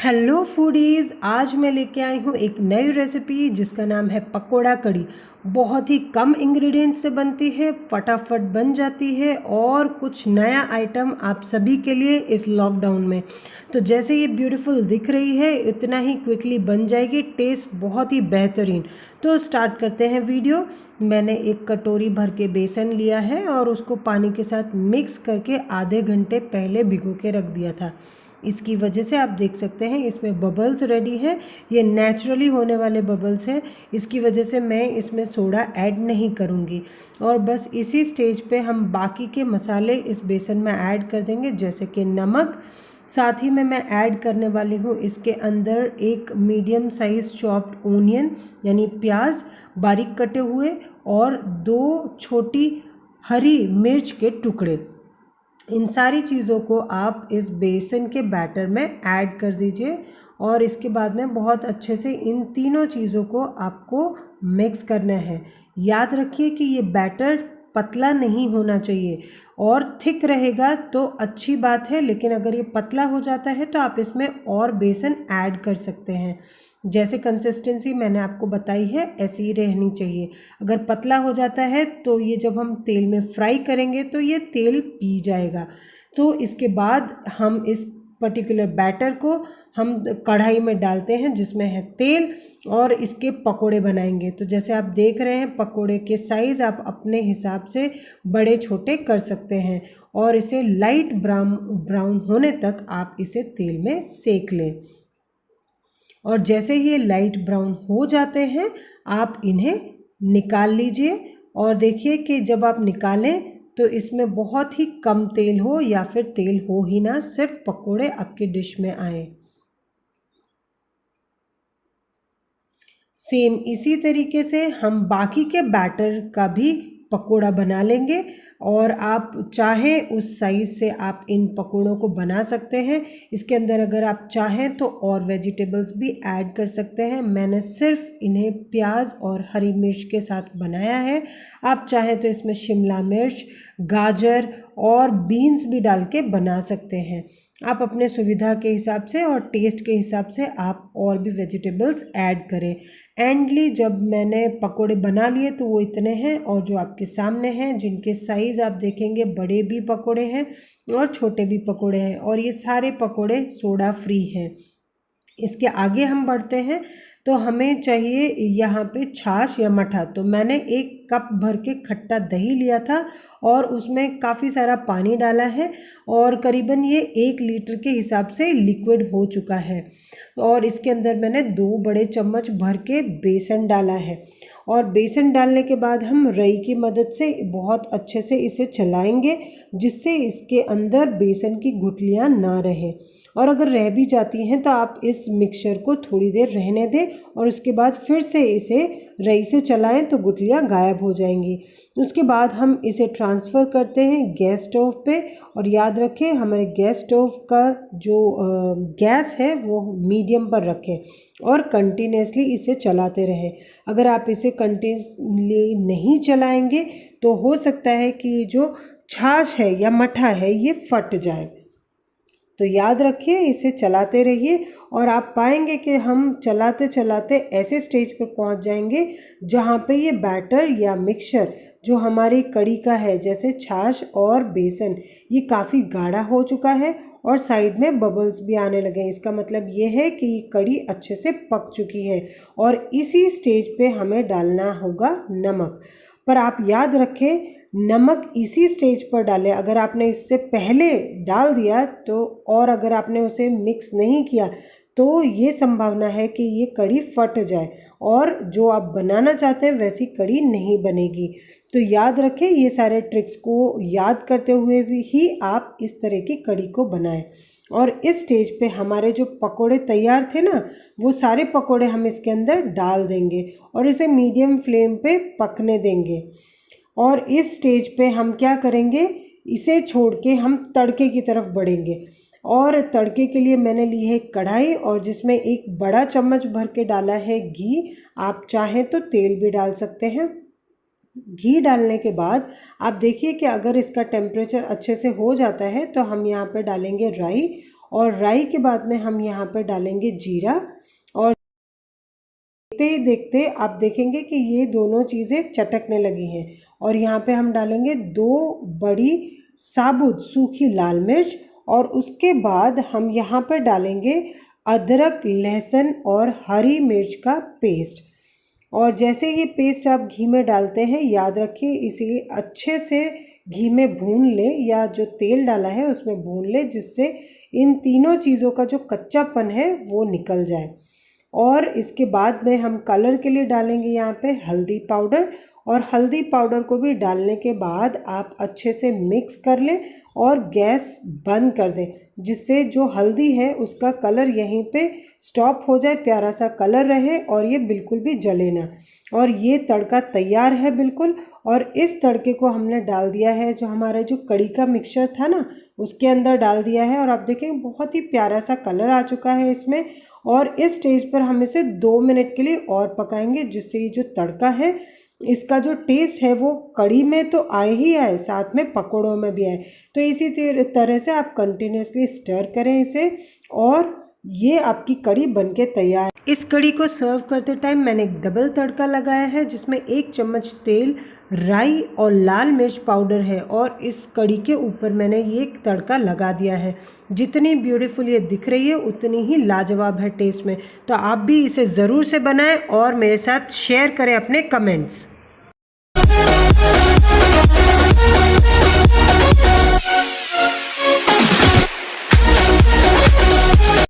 Hello foodies, आज मैं लेके आई हूँ एक नई रेसिपी जिसका नाम है पकोड़ा कड़ी। बहुत ही कम इंग्रेडिएंट से बनती है, फटाफट बन जाती है और कुछ नया आइटम आप सभी के लिए इस लॉकडाउन में। तो जैसे ये ब्यूटीफुल दिख रही है इतना ही क्विकली बन जाएगी, टेस्ट बहुत ही बेहतरीन। तो स्टार्ट करते हैं वीडियो। मैंने एक कटोरी भर के बेसन लिया है और उसको पानी के साथ मिक्स करके आधे घंटे पहले भिगो के रख दिया था। इसकी वजह से आप देख सकते हैं इसमें बबल्स रेडी हैं, ये नेचुरली होने वाले बबल्स हैं। इसकी वजह से मैं इसमें सोडा ऐड नहीं करूँगी और बस इसी स्टेज पे हम बाकी के मसाले इस बेसन में ऐड कर देंगे, जैसे कि नमक। साथ ही में मैं ऐड करने वाली हूँ इसके अंदर एक मीडियम साइज चॉप्ड ओनियन यानी प्याज बारीक कटे हुए और 2 छोटी हरी मिर्च के टुकड़े। इन सारी चीज़ों को आप इस बेसन के बैटर में ऐड कर दीजिए और इसके बाद में बहुत अच्छे से इन तीनों चीज़ों को आपको मिक्स करना है। याद रखिए कि ये बैटर पतला नहीं होना चाहिए और थिक रहेगा तो अच्छी बात है, लेकिन अगर ये पतला हो जाता है तो आप इसमें और बेसन ऐड कर सकते हैं। जैसे कंसिस्टेंसी मैंने आपको बताई है ऐसी ही रहनी चाहिए। अगर पतला हो जाता है तो ये जब हम तेल में फ्राई करेंगे तो ये तेल पी जाएगा। तो इसके बाद हम इस पर्टिकुलर बैटर को हम कढ़ाई में डालते हैं जिसमें है तेल और इसके पकोड़े बनाएंगे। तो जैसे आप देख रहे हैं पकोड़े के साइज़ आप अपने हिसाब से बड़े छोटे कर सकते हैं और इसे लाइट ब्राउन होने तक आप इसे तेल में सेक लें। और जैसे ही ये लाइट ब्राउन हो जाते हैं आप इन्हें निकाल लीजिए और देखिए कि जब आप निकालें तो इसमें बहुत ही कम तेल हो या फिर तेल हो ही ना, सिर्फ पकोड़े आपके डिश में आए। सेम इसी तरीके से हम बाकी के बैटर का भी पकोड़ा बना लेंगे और आप चाहें उस साइज़ से आप इन पकोड़ों को बना सकते हैं। इसके अंदर अगर आप चाहें तो और वेजिटेबल्स भी ऐड कर सकते हैं। मैंने सिर्फ इन्हें प्याज और हरी मिर्च के साथ बनाया है। आप चाहें तो इसमें शिमला मिर्च, गाजर और बीन्स भी डाल के बना सकते हैं। आप अपने सुविधा के हिसाब से और टेस्ट के हिसाब से आप और भी वेजिटेबल्स ऐड करें। एंडली जब मैंने पकोड़े बना लिए तो वो इतने हैं और जो आपके सामने हैं जिनके साइज़ आप देखेंगे बड़े भी पकोड़े हैं और छोटे भी पकोड़े हैं और ये सारे पकोड़े सोडा फ्री हैं। इसके आगे हम बढ़ते हैं तो हमें चाहिए यहाँ पे छाछ या मठा। तो मैंने 1 कप भर के खट्टा दही लिया था और उसमें काफ़ी सारा पानी डाला है और करीबन ये 1 लीटर के हिसाब से लिक्विड हो चुका है और इसके अंदर मैंने 2 बड़े चम्मच भर के बेसन डाला है और बेसन डालने के बाद हम रई की मदद से बहुत अच्छे से इसे चलाएंगे जिससे इसके अंदर बेसन की गुठलियाँ ना रहें और अगर रह भी जाती हैं तो आप इस मिक्सचर को थोड़ी देर रहने दें और उसके बाद फिर से इसे रई से चलाएं तो गुठलियाँ गायब हो जाएंगी। उसके बाद हम इसे ट्रांसफ़र करते हैं गैस स्टोव पे और याद रखें हमारे गैस स्टोव का जो गैस है वो मीडियम पर रखें और कंटिन्यूसली इसे चलाते रहें। अगर आप इसे कंटिन्यूसली नहीं चलाएंगे तो हो सकता है कि जो छाछ है या मठा है ये फट जाए। तो याद रखिए इसे चलाते रहिए और आप पाएंगे कि हम चलाते चलाते ऐसे स्टेज पर पहुंच जाएंगे जहां पे ये बैटर या मिक्सचर जो हमारी कड़ी का है, जैसे छाछ और बेसन, ये काफ़ी गाढ़ा हो चुका है और साइड में बबल्स भी आने लगे। इसका मतलब ये है कि ये कड़ी अच्छे से पक चुकी है और इसी स्टेज पे हमें डालना होगा नमक। पर आप याद रखें नमक इसी स्टेज पर डालें। अगर आपने इससे पहले डाल दिया तो और अगर आपने उसे मिक्स नहीं किया तो ये संभावना है कि ये कड़ी फट जाए और जो आप बनाना चाहते हैं वैसी कड़ी नहीं बनेगी। तो याद रखें ये सारे ट्रिक्स को याद करते हुए भी ही आप इस तरह की कड़ी को बनाएं। और इस स्टेज पे हमारे जो पकोड़े तैयार थे ना, वो सारे पकोड़े हम इसके अंदर डाल देंगे और इसे मीडियम फ्लेम पे पकने देंगे। और इस स्टेज पे हम क्या करेंगे, इसे छोड़ के हम तड़के की तरफ बढ़ेंगे और तड़के के लिए मैंने ली है कढ़ाई और जिसमें 1 बड़ा चम्मच भर के डाला है घी। आप चाहें तो तेल भी डाल सकते हैं। घी डालने के बाद आप देखिए कि अगर इसका टेम्परेचर अच्छे से हो जाता है तो हम यहाँ पे डालेंगे राई और राई के बाद में हम यहाँ पर डालेंगे जीरा। और देखते ही देखते आप देखेंगे कि ये दोनों चीज़ें चटकने लगी हैं। और यहाँ पे हम डालेंगे 2 बड़ी साबुत सूखी लाल मिर्च। और उसके बाद हम यहाँ पर डालेंगे अदरक, लहसुन और हरी मिर्च का पेस्ट। और जैसे ये पेस्ट आप घी में डालते हैं, याद रखिए इसे अच्छे से घी में भून ले, या जो तेल डाला है उसमें भून ले, जिससे इन तीनों चीज़ों का जो कच्चापन है वो निकल जाए। और इसके बाद में हम कलर के लिए डालेंगे यहाँ पे हल्दी पाउडर। और हल्दी पाउडर को भी डालने के बाद आप अच्छे से मिक्स कर लें और गैस बंद कर दें, जिससे जो हल्दी है उसका कलर यहीं पे स्टॉप हो जाए, प्यारा सा कलर रहे और ये बिल्कुल भी जले ना। और ये तड़का तैयार है बिल्कुल। और इस तड़के को हमने डाल दिया है, जो हमारा जो कड़ी का मिक्सचर था ना उसके अंदर डाल दिया है। और आप देखें बहुत ही प्यारा सा कलर आ चुका है इसमें। और इस स्टेज पर हम इसे 2 मिनट के लिए और पकाएंगे, जिससे ये जो तड़का है इसका जो टेस्ट है वो कड़ी में तो आए ही आए, साथ में पकौड़ों में भी आए। तो इसी तरह से आप कंटिन्यूसली स्टर करें इसे, और ये आपकी कड़ी बनके तैयार। इस कड़ी को सर्व करते टाइम मैंने एक डबल तड़का लगाया है, जिसमें 1 चम्मच तेल, राई और लाल मिर्च पाउडर है। और इस कड़ी के ऊपर मैंने ये तड़का लगा दिया है। जितनी ब्यूटीफुल ये दिख रही है उतनी ही लाजवाब है टेस्ट में। तो आप भी इसे ज़रूर से बनाएं और मेरे साथ शेयर करें अपने कमेंट्स।